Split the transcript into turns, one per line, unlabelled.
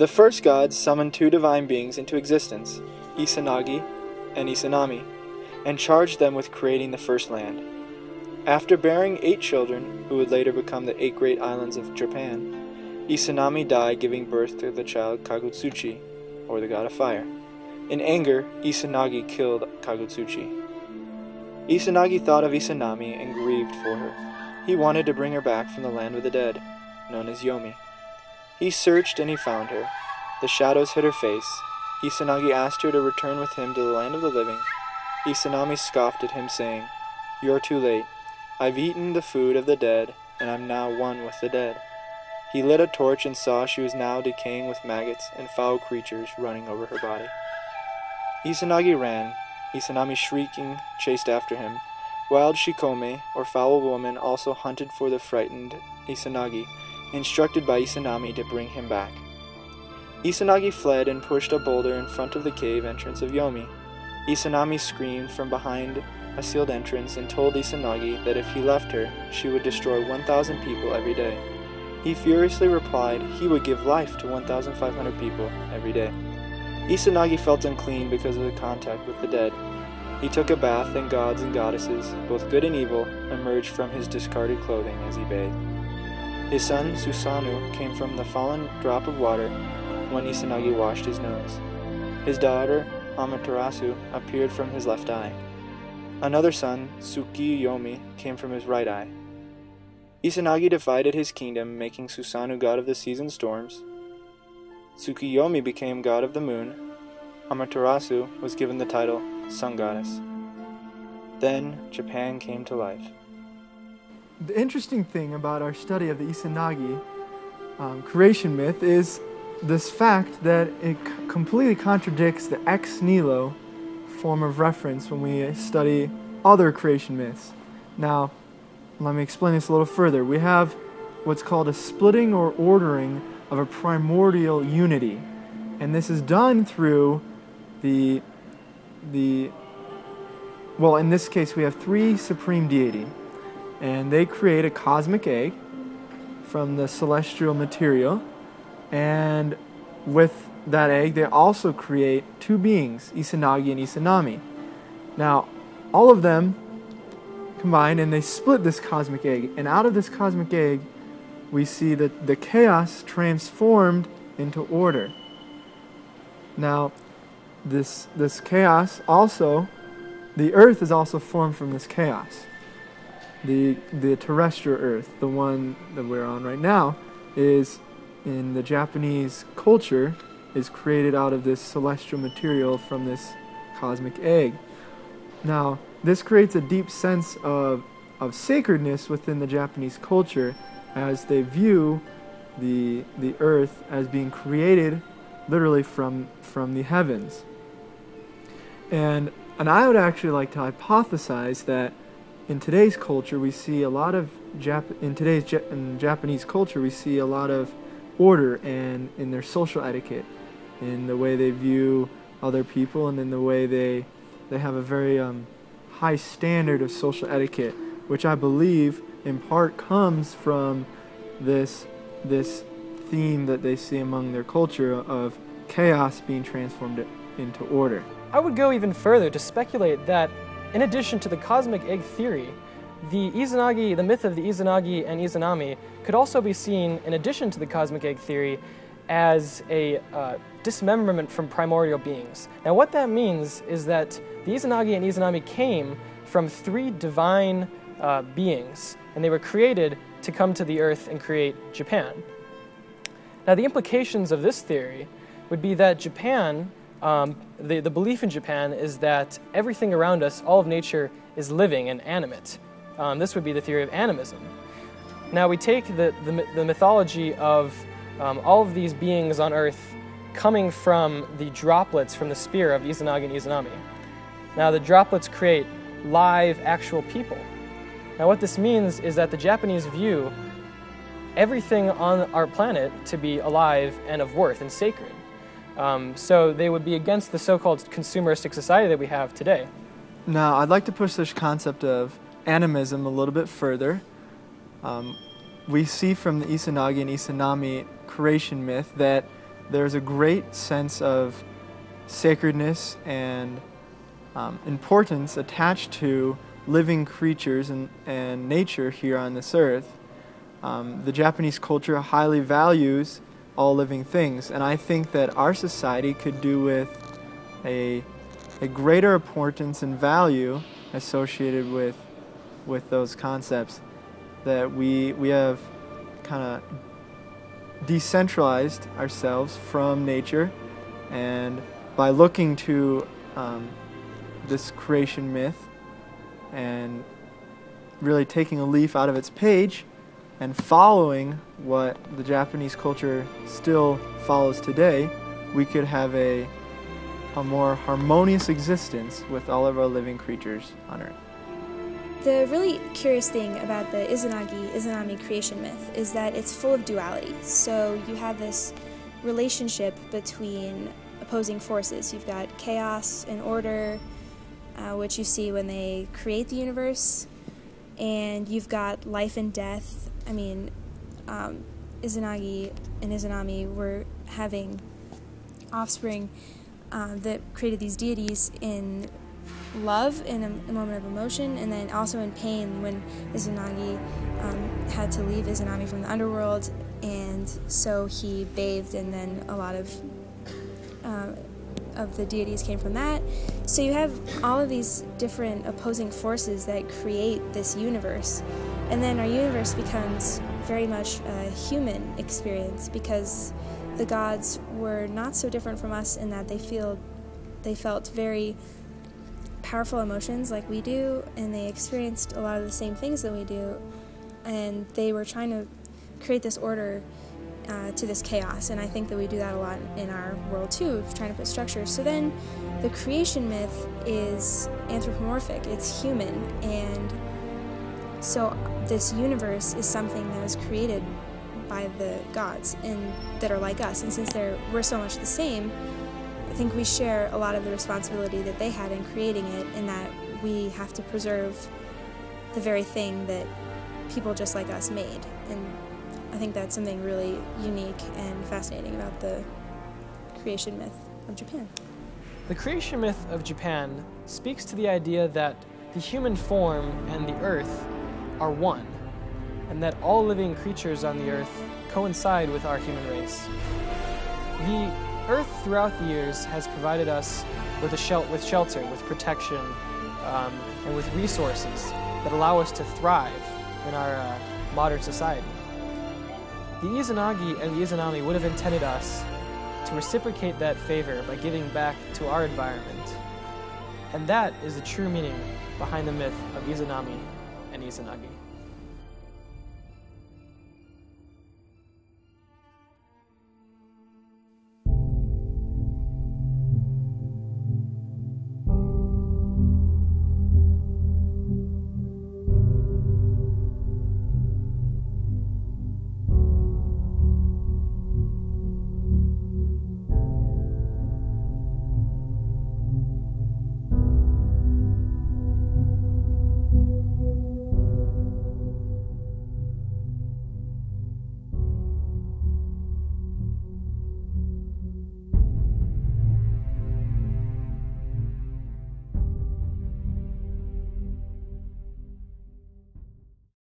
The first gods summoned two divine beings into existence, Izanagi and Izanami, and charged them with creating the first land. After bearing 8 children, who would later become the 8 great islands of Japan, Izanami died giving birth to the child Kagutsuchi, or the god of fire. In anger, Izanagi killed Kagutsuchi. Izanagi thought of Izanami and grieved for her. He wanted to bring her back from the land of the dead, known as Yomi. He searched and he found her. The shadows hid her face. Izanagi asked her to return with him to the land of the living. Izanami scoffed at him, saying, "You are too late. I've eaten the food of the dead, and I'm now one with the dead." He lit a torch and saw she was now decaying with maggots and foul creatures running over her body. Izanagi ran. Izanami, shrieking, chased after him. Wild Shikome, or foul woman, also hunted for the frightened Izanagi, instructed by Izanami to bring him back. Izanagi fled and pushed a boulder in front of the cave entrance of Yomi. Izanami screamed from behind a sealed entrance and told Izanagi that if he left her, she would destroy 1,000 people every day. He furiously replied he would give life to 1,500 people every day. Izanagi felt unclean because of the contact with the dead. He took a bath, and gods and goddesses, both good and evil, emerged from his discarded clothing as he bathed. His son Susanoo came from the fallen drop of water when Izanagi washed his nose. His daughter Amaterasu appeared from his left eye. Another son, Tsukiyomi, came from his right eye. Izanagi divided his kingdom, making Susanoo god of the seas and storms. Tsukiyomi became god of the moon. Amaterasu was given the title Sun Goddess. Then Japan came to life.
The interesting thing about our study of the Izanagi creation myth is this fact that it completely contradicts the ex nihilo form of reference when we study other creation myths. Now, let me explain this a little further. We have what's called a splitting or ordering of a primordial unity, and this is done through well, in this case we have 3 supreme deity, and they create a cosmic egg from the celestial material, and with that egg they also create 2 beings, Izanagi and Izanami. Now, all of them combine and they split this cosmic egg, and out of this cosmic egg we see that the chaos transformed into order. Now, this chaos also, the earth is also formed from this chaos. The terrestrial earth, the one that we're on right now, is in the Japanese culture, is created out of this celestial material from this cosmic egg. Now, this creates a deep sense of sacredness within the Japanese culture, as they view the earth as being created literally from the heavens. And I would actually like to hypothesize that in today's culture we see a lot of in Japanese culture we see a lot of order and in their social etiquette, in the way they view other people, and in the way they have a very high standard of social etiquette, which I believe in part comes from this theme that they see among their culture of chaos being transformed into order.
I would go even further to speculate that in addition to the cosmic egg theory, the myth of the Izanagi and Izanami could also be seen, in addition to the cosmic egg theory, as a dismemberment from primordial beings. Now what that means is that the Izanagi and Izanami came from 3 divine beings, and they were created to come to the earth and create Japan. Now the implications of this theory would be that Japan, the belief in Japan is that everything around us, all of nature, is living and animate. This would be the theory of animism. Now we take the mythology of all of these beings on earth coming from the droplets from the spear of Izanagi and Izanami. Now the droplets create live, actual people. Now what this means is that the Japanese view everything on our planet to be alive and of worth and sacred. So they would be against the so-called consumeristic society that we have today.
Now, I'd like to push this concept of animism a little bit further. We see from the Izanagi and Izanami creation myth that there's a great sense of sacredness and importance attached to living creatures and nature here on this earth. The Japanese culture highly values all living things, and I think that our society could do with a greater importance and value associated with those concepts, that we have kind of decentralized ourselves from nature, and by looking to this creation myth and really taking a leaf out of its page and following what the Japanese culture still follows today, we could have a more harmonious existence with all of our living creatures on Earth.
The really curious thing about the Izanagi creation myth is that it's full of duality. So you have this relationship between opposing forces. You've got chaos and order, which you see when they create the universe, and you've got life and death. I mean, Izanagi and Izanami were having offspring that created these deities in love, in a moment of emotion, and then also in pain when Izanagi had to leave Izanami from the underworld, and so he bathed, and then a lot of the deities came from that. So you have all of these different opposing forces that create this universe, and then our universe becomes very much a human experience, because the gods were not so different from us in that they felt very powerful emotions like we do, and they experienced a lot of the same things that we do, and they were trying to create this order to this chaos, and I think that we do that a lot in our world too, trying to put structure. So then the creation myth is anthropomorphic, it's human, and so this universe is something that was created by the gods and that are like us, and since we're so much the same, I think we share a lot of the responsibility that they had in creating it, in that we have to preserve the very thing that people just like us made. And I think that's something really unique and fascinating about the creation myth of Japan.
The creation myth of Japan speaks to the idea that the human form and the earth are one, and that all living creatures on the earth coincide with our human race. The earth throughout the years has provided us with shelter, with protection, and with resources that allow us to thrive in our modern society. The Izanagi and the Izanami would have intended us to reciprocate that favor by giving back to our environment. And that is the true meaning behind the myth of Izanami and Izanagi.